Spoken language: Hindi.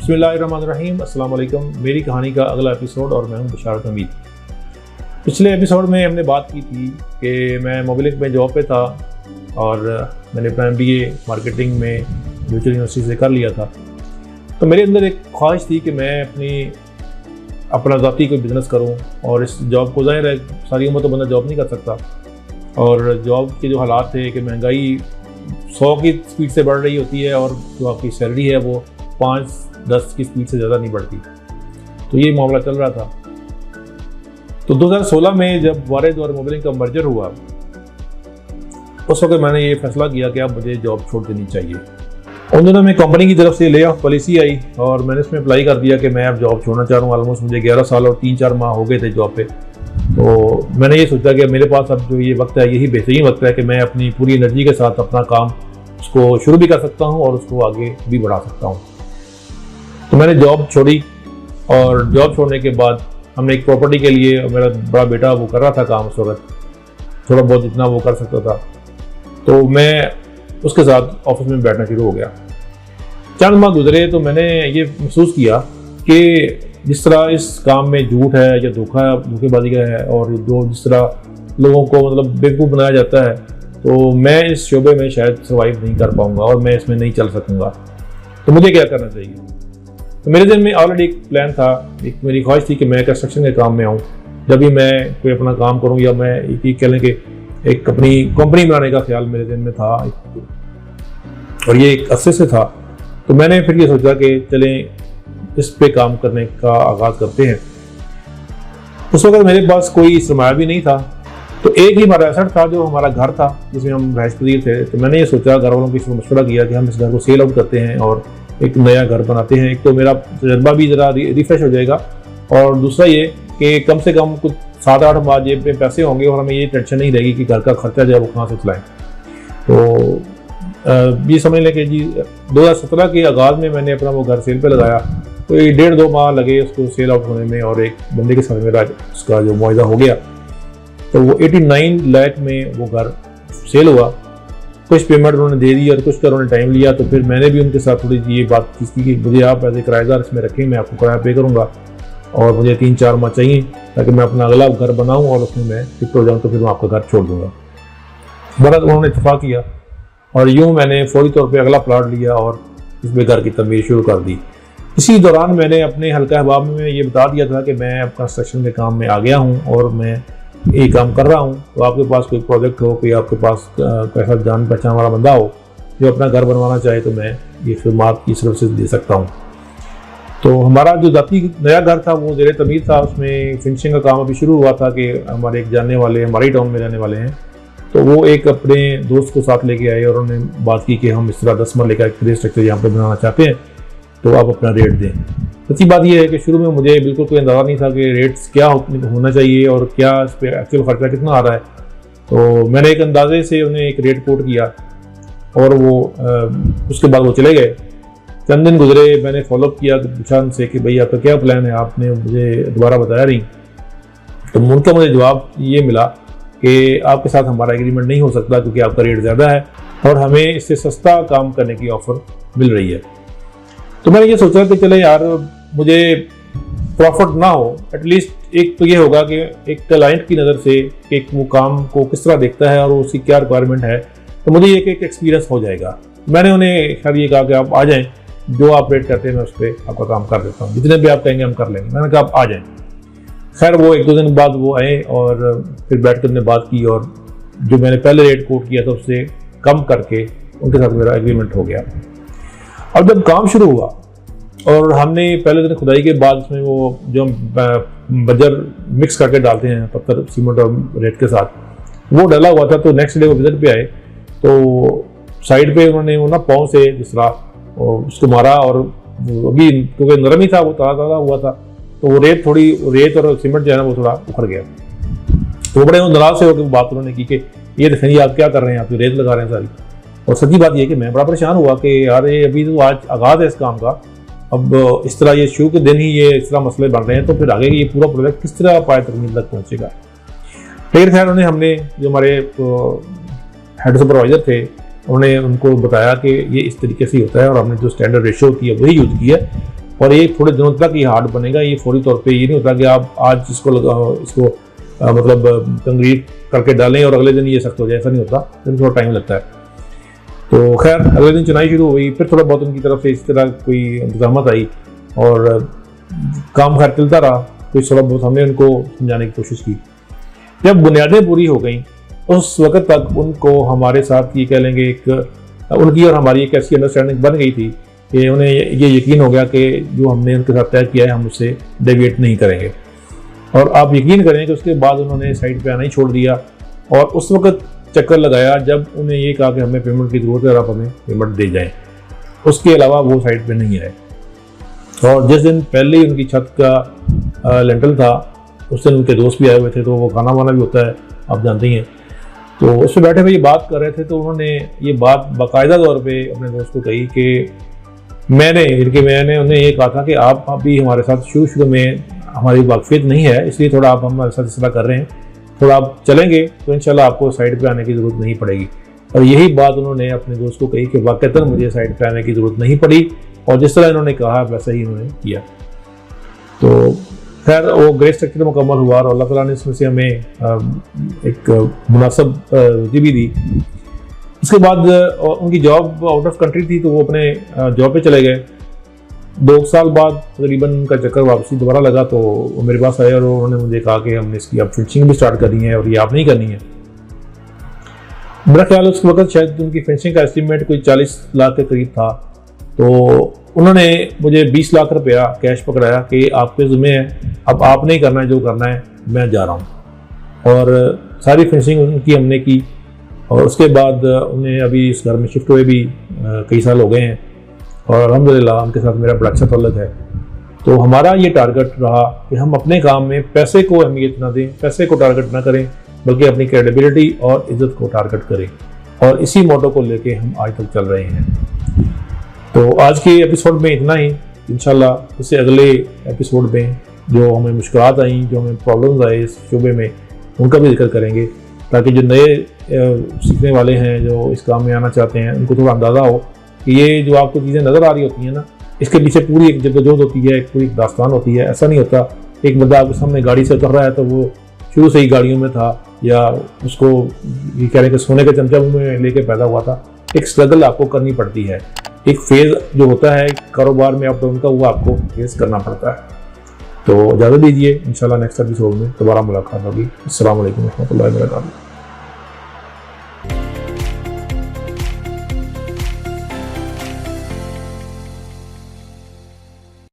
बिस्मिल्लाहिर्रहमानिर्रहीम, अस्सलाम वालेकुम। मेरी कहानी का अगला एपिसोड और मैं हूं बशारत हमीद। पिछले एपिसोड में हमने बात की थी कि मैं मोबिलिंक में जॉब पे था और मैंने अपना MBA मार्केटिंग में म्यूचुअल यूनिवर्सिटी से कर लिया था। तो मेरे अंदर एक ख्वाहिश थी कि मैं अपना ज़ाती कोई बिज़नेस करूं और इस जॉब को, ज़ाहिर है सारी उम्र तो बंदा जॉब नहीं कर सकता और जॉब के जो हालात थे कि महंगाई 100 की स्पीड से बढ़ रही होती है और जो आपकी सैलरी है वो 5-10 की स्पीड से ज़्यादा नहीं बढ़ती। तो ये मामला चल रहा था। तो 2016 में जब वारिद और मोबिलिंक का मर्जर हुआ, उस वक्त मैंने ये फैसला किया कि अब मुझे जॉब छोड़ देनी चाहिए। उन दिनों में कंपनी की तरफ से ले ऑफ पॉलिसी आई और मैंने इसमें अप्लाई कर दिया कि मैं अब जॉब छोड़ना चाह रहा हूँ। ऑलमोस्ट मुझे 11 साल और 3-4 माह हो गए थे जॉब पे। तो मैंने ये सोचा कि मेरे पास अब जो ये वक्त है, यही बेहतरीन वक्त है कि मैं अपनी पूरी एनर्जी के साथ अपना काम उसको शुरू भी कर सकता हूँ और उसको आगे भी बढ़ा सकता हूँ। तो मैंने जॉब छोड़ी और जॉब छोड़ने के बाद हमने एक प्रॉपर्टी के लिए, मेरा बड़ा बेटा वो कर रहा था काम उस वक्त, थोड़ा बहुत जितना वो कर सकता था, तो मैं उसके साथ ऑफिस में बैठना शुरू हो गया। चंद माह गुजरे तो मैंने ये महसूस किया कि जिस तरह इस काम में झूठ है या धोखेबाजी का है और जो जिस तरह लोगों को मतलब बेवकूफ़ बनाया जाता है, तो मैं इस शोबे में शायद सर्वाइव नहीं कर पाऊंगा और मैं इसमें नहीं चल सकूंगा। तो मुझे क्या करना चाहिए? तो मेरे दिल में ऑलरेडी एक प्लान था, एक मेरी ख्वाहिश थी कि मैं कंस्ट्रक्शन के काम में आऊँ। जब भी मैं कोई अपना काम करूँ या मैं एक कह लें कि एक अपनी कंपनी बनाने का ख्याल मेरे दिल में था और ये एक अरसे से था। तो मैंने फिर ये सोचा कि चलें इस पे काम करने का आगाज़ करते हैं। उस वक्त मेरे पास कोई सरमाया भी नहीं था, तो एक ही हमारा एसेट था जो हमारा घर था जिसमें हम रहायश पजीर थे। तो मैंने ये सोचा, घर वालों के मशवरा किया कि हम इस घर को सेल आउट करते हैं और एक नया घर बनाते हैं। एक तो मेरा तजर्बा भी ज़रा रिफ्रेश हो जाएगा और दूसरा ये कि कम से कम कुछ 7-8 माह जेब में पैसे होंगे और हमें ये टेंशन नहीं रहेगी कि घर का खर्चा जो है वो कहाँ से चलाएं। तो ये समझ लें कि जी 2017 के आगाज़ में मैंने अपना वो घर सेल पे लगाया। तो ये 1.5-2 माह लगे उसको सेल आउट होने में और एक बंदे के साथ मेरा उसका जो मुआवजा हो गया, तो वो 89 लाख में वो घर सेल हुआ। कुछ पेमेंट उन्होंने दे दी और कुछ का उन्होंने टाइम लिया। तो फिर मैंने भी उनके साथ थोड़ी ये बात की कि मुझे आप एज ए किराएदार इसमें रखें, मैं आपको किराया पे करूँगा और मुझे 3-4 माह चाहिए ताकि मैं अपना अगला घर बनाऊँ और उसमें मैं शिफ्ट हो जाऊँ, तो फिर मैं आपका घर छोड़ दूँगा। बरत उन्होंने इत्तेफाक किया और यूँ मैंने फौरी तौर पर अगला प्लाट लिया और इसमें घर की तमीर शुरू कर दी। इसी दौरान मैंने अपने हल्का अहबाब में ये बता दिया था कि मैं अब कंस्ट्रक्शन के काम में आ गया हूँ और मैं ये काम कर रहा हूँ। तो आपके पास कोई प्रोजेक्ट हो, कोई आपके पास कोई ऐसा जान पहचान वाला बंदा हो जो अपना घर बनवाना चाहे, तो मैं ये खिदमात की सर्विसेज दे सकता हूँ। तो हमारा जो जाती नया घर था वो ज़ेरे तमीर था, उसमें फिनिशिंग का काम अभी शुरू हुआ था कि हमारे एक जानने वाले हमारे टाउन में रहने वाले हैं, तो वो एक अपने दोस्त को साथ लेके आए और उन्होंने बात की कि हम इस तरह 10 मरले का एक प्ले स्ट्रक्चर यहाँ पर बनाना चाहते हैं, तो आप अपना रेट दें। सच्ची बात यह है कि शुरू में मुझे बिल्कुल कोई अंदाज़ा नहीं था कि रेट्स क्या होना चाहिए और क्या इस पर एक्चुअल खर्चा कितना आ रहा है। तो मैंने एक अंदाजे से उन्हें एक रेट कोट किया और वो उसके बाद वो चले गए। चंद दिन गुजरे, मैंने फॉलोअप किया, पूछा उनसे कि भाई आपका क्या प्लान है, आपने मुझे दोबारा बताया नहीं। तो उनका मुझे जवाब ये मिला कि आपके साथ हमारा एग्रीमेंट नहीं हो सकता क्योंकि आपका रेट ज़्यादा है और हमें इससे सस्ता काम करने की ऑफ़र मिल रही है। तो मैंने ये सोचा कि चले यार, मुझे प्रॉफिट ना हो, एटलीस्ट एक तो ये होगा कि एक क्लाइंट की नज़र से एक वो काम को किस तरह देखता है और उसकी क्या रिक्वायरमेंट है, तो मुझे एक एक्सपीरियंस हो जाएगा। मैंने उन्हें खैर ये कहा कि आप आ जाएं, जो आप रेट करते हैं मैं उस पर आपका काम कर देता हूँ, जितने भी आप कहेंगे हम कर लेंगे। मैंने कहा आप आ जाएँ। खैर वो 1-2 दिन बाद वो आए और फिर बैठ कर हमने बात की और जो मैंने पहले रेट कोट किया था उससे कम करके उनके साथ मेरा एग्रीमेंट हो गया। और जब काम शुरू हुआ और हमने पहले दिन खुदाई के बाद उसमें वो जो बजर मिक्स करके डालते हैं पत्थर सीमेंट और रेत के साथ, वो डला हुआ था। तो नेक्स्ट डे वो विजिट पे आए तो साइड पे उन्होंने वो ना पाँव से जिस तरह उसको मारा और अभी क्योंकि नरम ही था, वो ताज़ा हुआ था, तो वो रेत और सीमेंट जो है ना वो थोड़ा उखड़ गया। तो वो बड़े नाराज से होकर बात उन्होंने की कि ये देखें आप क्या कर रहे हैं, आप रेत लगा रहे हैं सारी। और सच्ची बात ये कि मैं बड़ा परेशान हुआ कि यार ये अभी तो आज आगाज़ है इस काम का, अब इस तरह ये शुरू के दिन ही ये इस तरह मसले बन रहे हैं, तो फिर आगे ये पूरा प्रोजेक्ट किस तरह पाए तकमील तक पहुँचेगा। फिर खैर हमने जो हमारे हेड सुपरवाइज़र थे उन्होंने उनको बताया कि ये इस तरीके से ही होता है और हमने जो स्टैंडर्ड रेशियो की है वही यूज़ की है और ये थोड़े दिनों तक ये हार्ड बनेगा। ये फौरी तौर पे ये नहीं होता कि आप आज इसको मतलब कंक्रीट करके डालें और अगले दिन ये सख्त हो जाए, ऐसा नहीं होता, इसमें थोड़ा टाइम लगता है। तो खैर अगले दिन चुनाई शुरू हो गई, फिर थोड़ा बहुत उनकी तरफ से इस तरह कोई इंतजामत आई और काम खैर चलता रहा। कुछ थोड़ा बहुत हमने उनको समझाने की कोशिश की। जब बुनियादें पूरी हो गई उस वक्त तक उनको हमारे साथ ये कह लेंगे एक उनकी और हमारी एक ऐसी अंडरस्टैंडिंग बन गई थी कि उन्हें ये यकीन हो गया कि जो हमने उनके साथ तय किया है हम उससे डेविएट नहीं करेंगे। और आप यकीन करें कि उसके बाद उन्होंने साइट पे आना ही छोड़ दिया और उस वक्त चक्कर लगाया जब उन्हें ये कहा कि हमें पेमेंट की ज़रूरत है, आप हमें पेमेंट दे जाएं। उसके अलावा वो साइट पे नहीं आए। और जिस दिन पहले ही उनकी छत का लेंटल था उस दिन उनके दोस्त भी आए हुए थे, तो वो खाना वाना भी होता है, आप जानते ही हैं। तो उस पर बैठे हुए ये बात कर रहे थे, तो उन्होंने ये बात बाकायदा तौर पे अपने दोस्त को कही कि मैंने उन्हें ये कहा था कि आप अभी हमारे साथ शुरू में हमारी वाकफियत नहीं है, इसलिए थोड़ा आप हमारे साथ इस तरह कर रहे हैं, थोड़ा आप चलेंगे तो इंशाल्लाह आपको साइड पे आने की ज़रूरत नहीं पड़ेगी। और यही बात उन्होंने अपने दोस्त को कही कि वाकईतन मुझे साइड पे आने की ज़रूरत नहीं पड़ी और जिस तरह इन्होंने कहा वैसा ही इन्होंने किया। तो खैर वो ग्रे स्ट्रक्चर मुकम्मल हुआ और अल्लाह ताला ने इसमें से हमें एक मुनासिब रोज़ी भी दी। इसके बाद उनकी जॉब आउट ऑफ कंट्री थी, तो वो अपने जॉब पे चले गए। 2 साल बाद तकरीबन उनका चक्कर वापसी दोबारा लगा, तो वो मेरे पास आए और उन्होंने मुझे कहा कि हमने इसकी अब फिनिशिंग भी स्टार्ट करनी है और ये आप नहीं करनी है। मेरा ख्याल उस वक्त शायद उनकी फिनिशिंग का एस्टीमेट कोई 40 लाख के करीब था। तो उन्होंने मुझे 20 लाख रुपया कैश पकड़ाया कि आपके ज़िम्मे है, अब आपने ही करना है, जो करना है, मैं जा रहा हूँ। और सारी फिनिशिंग उनकी हमने की और उसके बाद उन्हें अभी इस घर में शिफ्ट हुए भी कई साल हो गए हैं और अल्हम्दुलिल्लाह उनके साथ मेरा बड़ा अच्छा ताल्लुक है। तो हमारा ये टारगेट रहा कि हम अपने काम में पैसे को अहमियत ना दें, पैसे को टारगेट ना करें, बल्कि अपनी क्रेडिबिलिटी और इज़्ज़त को टारगेट करें। और इसी मोटो को लेके हम आज तक चल रहे हैं। तो आज के एपिसोड में इतना ही। इंशाल्लाह इससे अगले एपिसोड में जो हमें मुश्किलात आई, जो हमें प्रॉब्लम्स आए इस शोबे में, उनका भी जिक्र करेंगे, ताकि जो नए सीखने वाले हैं, जो इस काम में आना चाहते हैं, उनको थोड़ा अंदाज़ा हो कि ये जो आपको चीज़ें नज़र आ रही होती हैं ना, इसके पीछे पूरी एक जद्दोजहद होती है, पूरी एक दास्तान होती है। ऐसा नहीं होता एक बंदा आपके सामने गाड़ी से उतर रहा है तो वो शुरू से ही गाड़ियों में था या उसको ये कह रहे हैं कि सोने के चमचा में लेके पैदा हुआ था। एक स्ट्रगल आपको करनी पड़ती है, एक फेज़ जो होता है कारोबार में अप डाउन का, वो आपको फेस करना पड़ता है। तो इजाज़त दीजिए, इंशाल्लाह नेक्स्ट एपिसोड में दोबारा मुलाकात होगी। अस्सलाम वालेकुम रहमतुल्लाहि व बरकातहू।